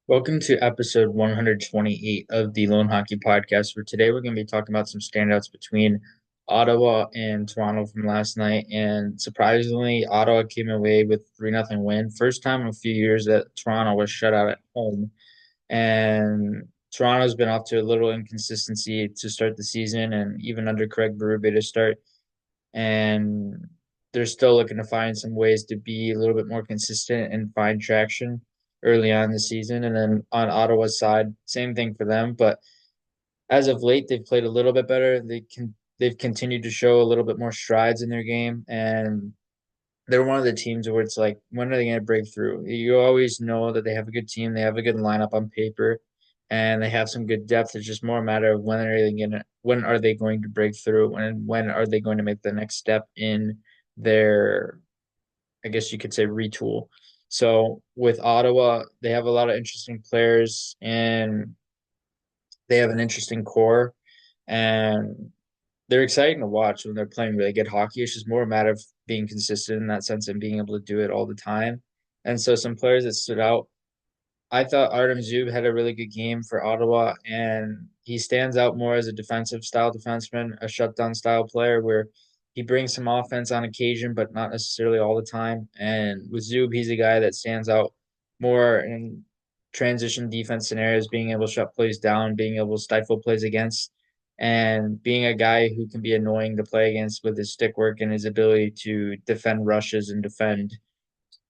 Welcome to episode 128 of the Lone Hockey Podcast. For today, we're going to be talking about some standouts between Ottawa and Toronto from last night. And surprisingly, Ottawa came away with 3-0 win. First time in a few years that Toronto was shut out at home. And Toronto's been off to a little inconsistency to start the season and even under Craig Berube to start. And they're still looking to find some ways to be a little bit more consistent and find traction early on in the season. And then on Ottawa's side, same thing for them. But as of late, they've played a little bit better. They've continued to show a little bit more strides in their game, and they're one of the teams where it's like, when are they going to break through? You always know that they have a good team, they have a good lineup on paper, and they have some good depth. It's just more a matter of when are they going to break through, and when are they going to make the next step in their, I guess you could say, retool. So with Ottawa, they have a lot of interesting players and they have an interesting core, and they're exciting to watch when they're playing really good hockey. It's just more a matter of being consistent in that sense and being able to do it all the time. And so some players that stood out, I thought Artem Zub had a really good game for Ottawa, and he stands out more as a defensive style defenseman, a shutdown style player where he brings some offense on occasion, but not necessarily all the time. And with Zub, he's a guy that stands out more in transition defense scenarios, being able to shut plays down, being able to stifle plays against, and being a guy who can be annoying to play against with his stick work and his ability to defend rushes and defend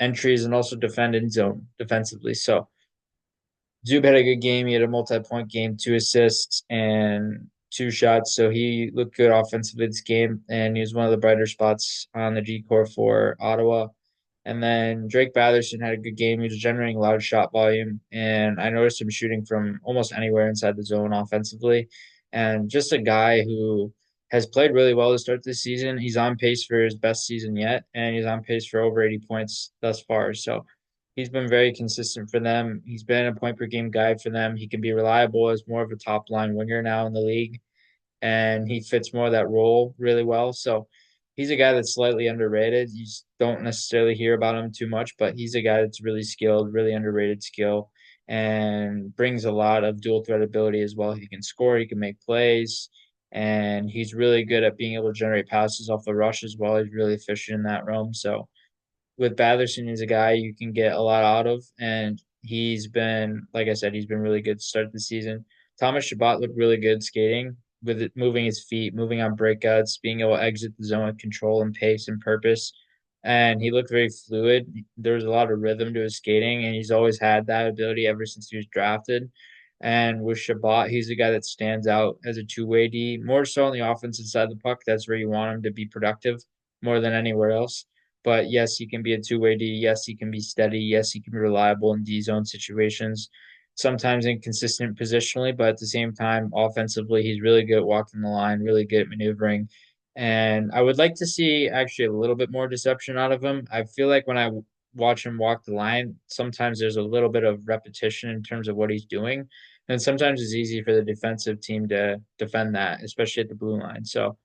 entries and also defend in zone defensively. So Zub had a good game. He had a multi-point game, 2 assists and 2 shots. So he looked good offensively this game, and he was one of the brighter spots on the G core for Ottawa. And then Drake Batherson had a good game. He was generating a lot of shot volume, and I noticed him shooting from almost anywhere inside the zone offensively. And just a guy who has played really well to start this season. He's on pace for his best season yet, and he's on pace for over 80 points thus far. So he's been very consistent for them. He's been a point per game guy for them. He can be reliable as more of a top line winger now in the league, and he fits more of that role really well. So he's a guy that's slightly underrated. You just don't necessarily hear about him too much, but he's a guy that's really skilled, really underrated skill, and brings a lot of dual threat ability as well. He can score, he can make plays, and he's really good at being able to generate passes off the rush as well. He's really efficient in that realm. So with Batherson, he's a guy you can get a lot out of, and he's been, like I said, he's been really good to start the season. Thomas Chabot looked really good skating with it, moving his feet, moving on breakouts, being able to exit the zone with control and pace and purpose. And he looked very fluid. There was a lot of rhythm to his skating, and he's always had that ability ever since he was drafted. And with Chabot, he's a guy that stands out as a two-way D, more so on the offensive side of the puck. That's where you want him to be productive more than anywhere else. But yes, he can be a two-way D. Yes, he can be steady. Yes, he can be reliable in D zone situations. Sometimes inconsistent positionally, but at the same time, offensively, he's really good at walking the line, really good at maneuvering. And I would like to see actually a little bit more deception out of him. I feel like when I watch him walk the line, sometimes there's a little bit of repetition in terms of what he's doing. And sometimes it's easy for the defensive team to defend that, especially at the blue line. So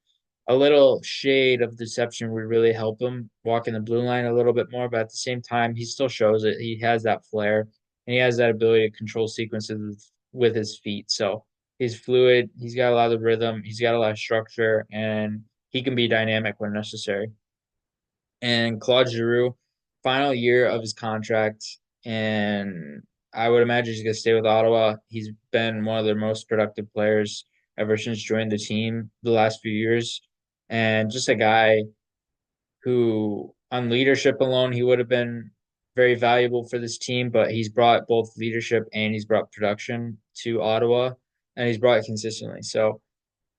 a little shade of deception would really help him walk in the blue line a little bit more. But at the same time, he still shows it. He has that flair and he has that ability to control sequences with his feet. So he's fluid. He's got a lot of rhythm. He's got a lot of structure, and he can be dynamic when necessary. And Claude Giroux, final year of his contract, and I would imagine he's going to stay with Ottawa. He's been one of their most productive players ever since joined the team the last few years, and just a guy who, on leadership alone, he would have been very valuable for this team. But he's brought both leadership and he's brought production to Ottawa, and he's brought it consistently. So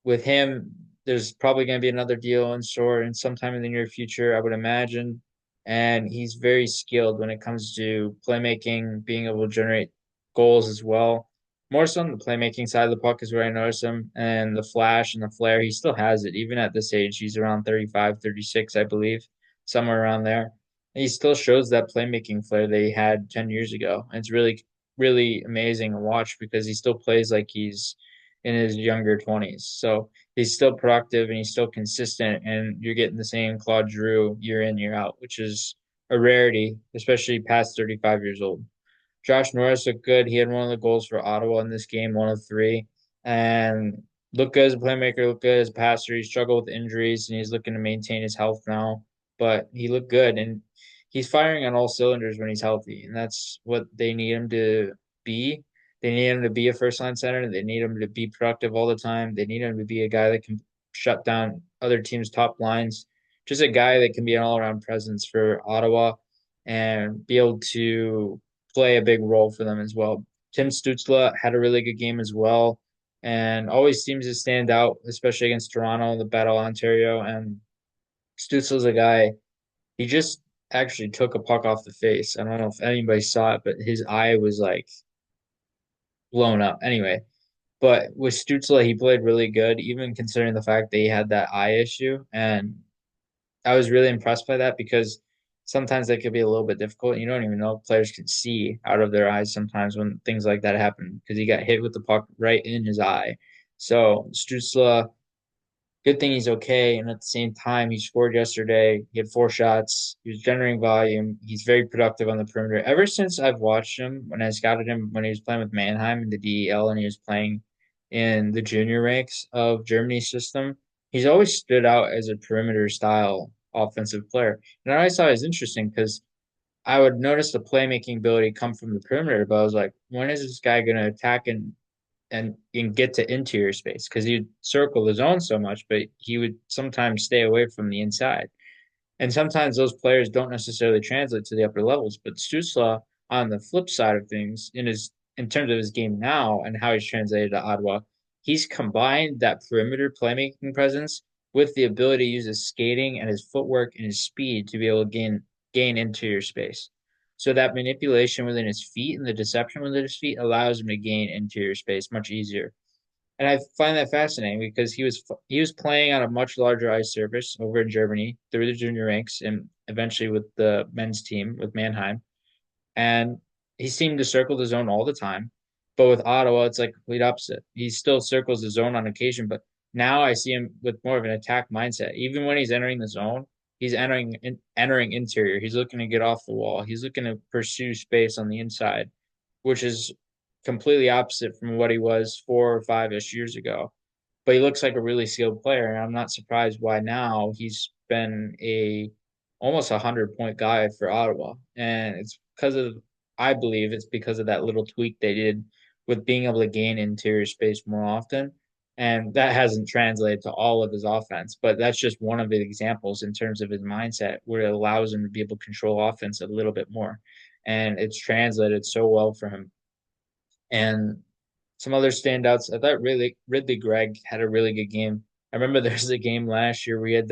with him, there's probably going to be another deal in store in sometime in the near future, I would imagine. And he's very skilled when it comes to playmaking, being able to generate goals as well. More so on the playmaking side of the puck is where I notice him. And the flash and the flair, he still has it. Even at this age, he's around 35, 36, I believe, somewhere around there. And he still shows that playmaking flair that he had 10 years ago. And it's really, really amazing to watch because he still plays like he's in his younger 20s. So he's still productive and he's still consistent, and you're getting the same Claude Giroux year in, year out, which is a rarity, especially past 35 years old. Josh Norris looked good. He had one of the goals for Ottawa in this game, one of three, and looked good as a playmaker, looked good as a passer. He struggled with injuries and he's looking to maintain his health now, but he looked good and he's firing on all cylinders when he's healthy, and that's what they need him to be. They need him to be a first line center. They need him to be productive all the time. They need him to be a guy that can shut down other teams' top lines. Just a guy that can be an all around presence for Ottawa and be able to play a big role for them as well. Tim Stützle had a really good game as well and always seems to stand out, especially against Toronto, the Battle of Ontario. And Stützle's a guy, he just actually took a puck off the face. I don't know if anybody saw it, but his eye was like blown up. Anyway, but with Stützle, he played really good, even considering the fact that he had that eye issue. And I was really impressed by that because sometimes that could be a little bit difficult. You don't even know if players can see out of their eyes sometimes when things like that happen because he got hit with the puck right in his eye. So Stützle, good thing he's okay. And at the same time, he scored yesterday. He had four shots. He was generating volume. He's very productive on the perimeter. Ever since I've watched him, when I scouted him when he was playing with Mannheim in the DEL and he was playing in the junior ranks of Germany's system, he's always stood out as a perimeter style offensive player. And I always thought it was interesting because I would notice the playmaking ability come from the perimeter, but I was like, when is this guy going to attack and get to interior space because he'd circle the zone so much, but he would sometimes stay away from the inside. And sometimes those players don't necessarily translate to the upper levels. But Stutzla, on the flip side of things, in terms of his game now and how he's translated to Ottawa, he's combined that perimeter playmaking presence with the ability to use his skating and his footwork and his speed to be able to gain interior space. So that manipulation within his feet and the deception within his feet allows him to gain interior space much easier. And I find that fascinating because he was playing on a much larger ice surface over in Germany through the junior ranks and eventually with the men's team with Mannheim. And he seemed to circle the zone all the time. But with Ottawa, it's like complete opposite. He still circles the zone on occasion, but now I see him with more of an attack mindset. Even when he's entering the zone, he's entering interior. He's looking to get off the wall. He's looking to pursue space on the inside, which is completely opposite from what he was 4 or 5 ish years ago. But he looks like a really skilled player, and I'm not surprised why now he's been a almost 100 point guy for Ottawa, and it's because of I believe it's because of that little tweak they did with being able to gain interior space more often. And that hasn't translated to all of his offense, but that's just one of the examples in terms of his mindset where it allows him to be able to control offense a little bit more. And it's translated so well for him. And some other standouts, I thought really Ridley Gregg had a really good game. I remember there was a game last year where he had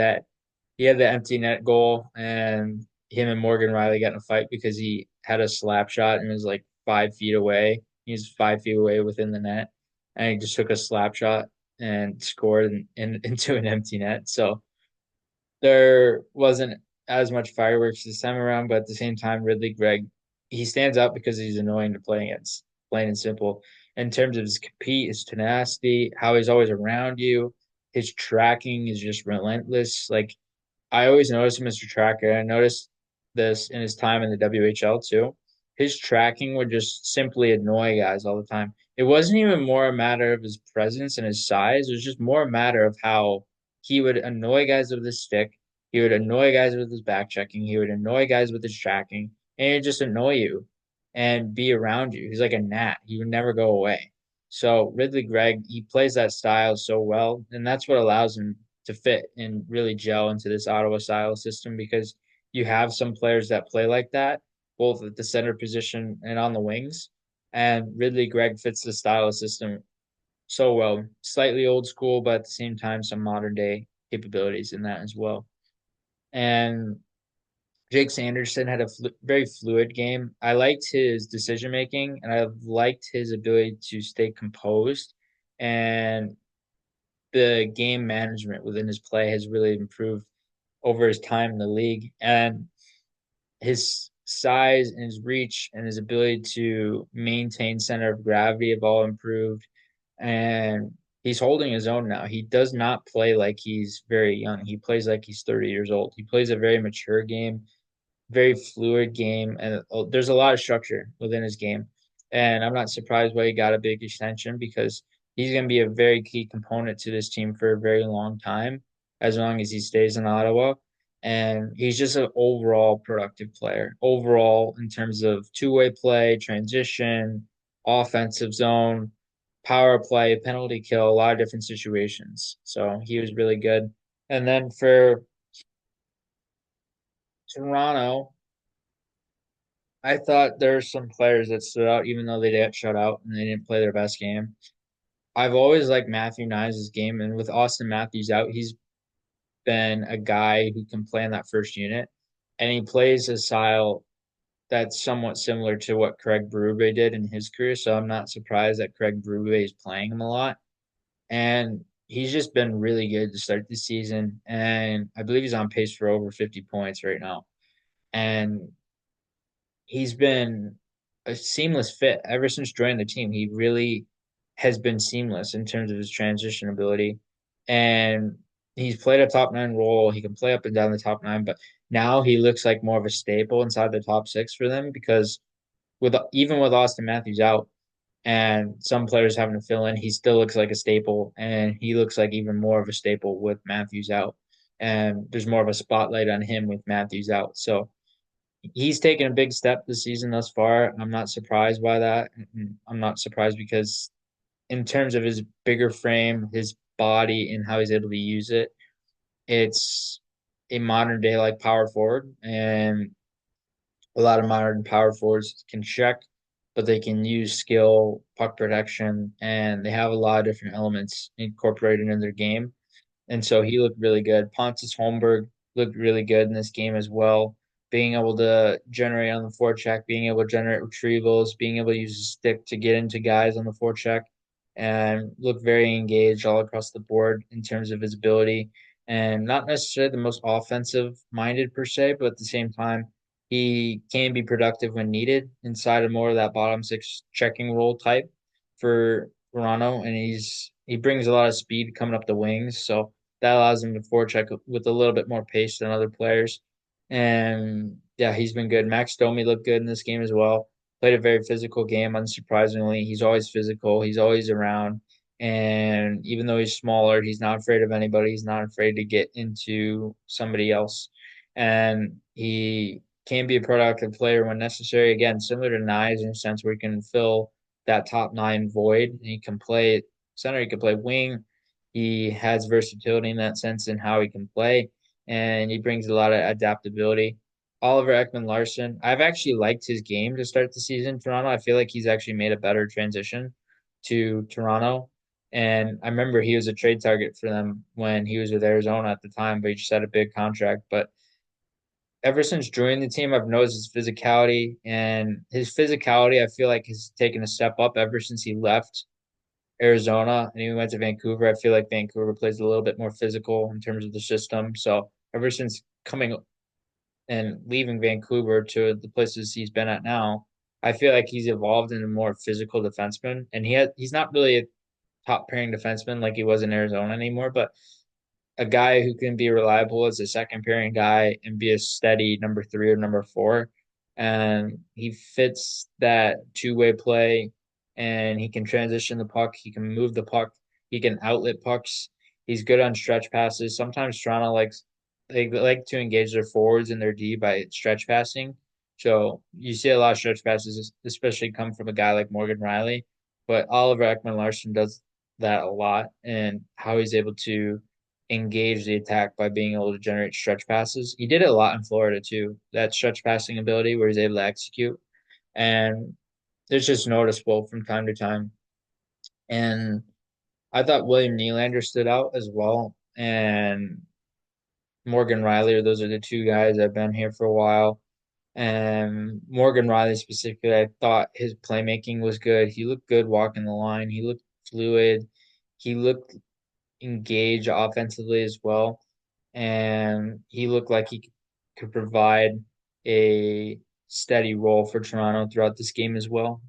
the empty net goal and him and Morgan Riley got in a fight because he had a slap shot and was like 5 feet away. He was 5 feet away within the net. And he just took a slap shot and scored into an empty net. So there wasn't as much fireworks this time around, but at the same time, Ridley Gregg, he stands out because he's annoying to play against, plain and simple. In terms of his compete, his tenacity, how he's always around you, his tracking is just relentless. Like I always notice Mr. Tracker. I noticed this in his time in the WHL too. His tracking would just simply annoy guys all the time. It wasn't even more a matter of his presence and his size. It was just more a matter of how he would annoy guys with his stick. He would annoy guys with his back checking. He would annoy guys with his tracking. And he'd just annoy you and be around you. He's like a gnat. He would never go away. So Ridley Gregg, he plays that style so well, and that's what allows him to fit and really gel into this Ottawa style system because you have some players that play like that, both at the center position and on the wings. And Ridley Gregg fits the style of system so well. Slightly old school, but at the same time, some modern day capabilities in that as well. And Jake Sanderson had a very fluid game. I liked his decision making and I liked his ability to stay composed. And the game management within his play has really improved over his time in the league. And his size and his reach and his ability to maintain center of gravity have all improved. And he's holding his own now. He does not play like he's very young. He plays like he's 30 years old. He plays a very mature game. very fluid game, and there's a lot of structure within his game. And I'm not surprised why he got a big extension because he's going to be a very key component to this team for a very long time, as long as he stays in Ottawa. And he's just an overall productive player, overall in terms of two-way play, transition, offensive zone, power play, penalty kill, a lot of different situations. So he was really good. And then for Toronto, I thought there were some players that stood out, even though they got shut out and they didn't play their best game. I've always liked Matthew Nyes' game, and with Austin Matthews out, he's been a guy who can play in that first unit, and he plays a style that's somewhat similar to what Craig Berube did in his career. So I'm not surprised that Craig Berube is playing him a lot, and he's just been really good to start the season, and I believe he's on pace for over 50 points right now. And he's been a seamless fit ever since joining the team. He really has been seamless in terms of his transition ability. And he's played a top nine role. He can play up and down the top nine, but now he looks like more of a staple inside the top six for them because with even with Austin Matthews out and some players having to fill in, he still looks like a staple and he looks like even more of a staple with Matthews out. And there's more of a spotlight on him with Matthews out. So he's taken a big step this season thus far. I'm not surprised by that. I'm not surprised because in terms of his bigger frame, his body, and how he's able to use it, it's a modern day like power forward, and a lot of modern power forwards can check, but they can use skill, puck protection, and they have a lot of different elements incorporated in their game. And so he looked really good. Pontus Holmberg looked really good in this game as well. Being able to generate on the forecheck, being able to generate retrievals, being able to use his stick to get into guys on the forecheck, and look very engaged all across the board in terms of his ability. And not necessarily the most offensive minded per se, but at the same time, he can be productive when needed inside of more of that bottom six checking role type for Toronto. And he brings a lot of speed coming up the wings. So that allows him to forecheck with a little bit more pace than other players. And yeah, he's been good. Max Domi looked good in this game as well. Played a very physical game, unsurprisingly. He's always physical. He's always around. And even though he's smaller, he's not afraid of anybody. He's not afraid to get into somebody else. And he can be a productive player when necessary. Again, similar to Nyes in a sense where he can fill that top nine void. And he can play center, he can play wing. He has versatility in that sense in how he can play, and he brings a lot of adaptability. Oliver Ekman Larson, I've actually liked his game to start the season. Toronto, I feel like he's actually made a better transition to Toronto. And I remember he was a trade target for them when he was with Arizona at the time, but he just had a big contract. But ever since joining the team, I've noticed his physicality, and his physicality, I feel like, has taken a step up ever since he left Arizona and he went to Vancouver. I feel like Vancouver plays a little bit more physical in terms of the system. So ever since coming and leaving Vancouver to the places he's been at now, I feel like he's evolved into a more physical defenseman. And he's not really a top pairing defenseman like he was in Arizona anymore, but a guy who can be reliable as a second pairing guy and be a steady number three or number four. And he fits that two-way play and he can transition the puck. He can move the puck. He can outlet pucks. He's good on stretch passes. Sometimes Toronto likes they like to engage their forwards and their D by stretch passing. So you see a lot of stretch passes, especially come from a guy like Morgan Riley. But Oliver Ekman Larsson does that a lot, and how he's able to engage the attack by being able to generate stretch passes. He did it a lot in Florida too. That stretch passing ability where he's able to execute, and it's just noticeable from time to time. And I thought William Nylander stood out as well, and Morgan Riley. Those are the two guys that have been here for a while. And Morgan Riley specifically, I thought his playmaking was good. He looked good walking the line. He looked fluid. He looked engaged offensively as well. And he looked like he could provide a steady role for Toronto throughout this game as well.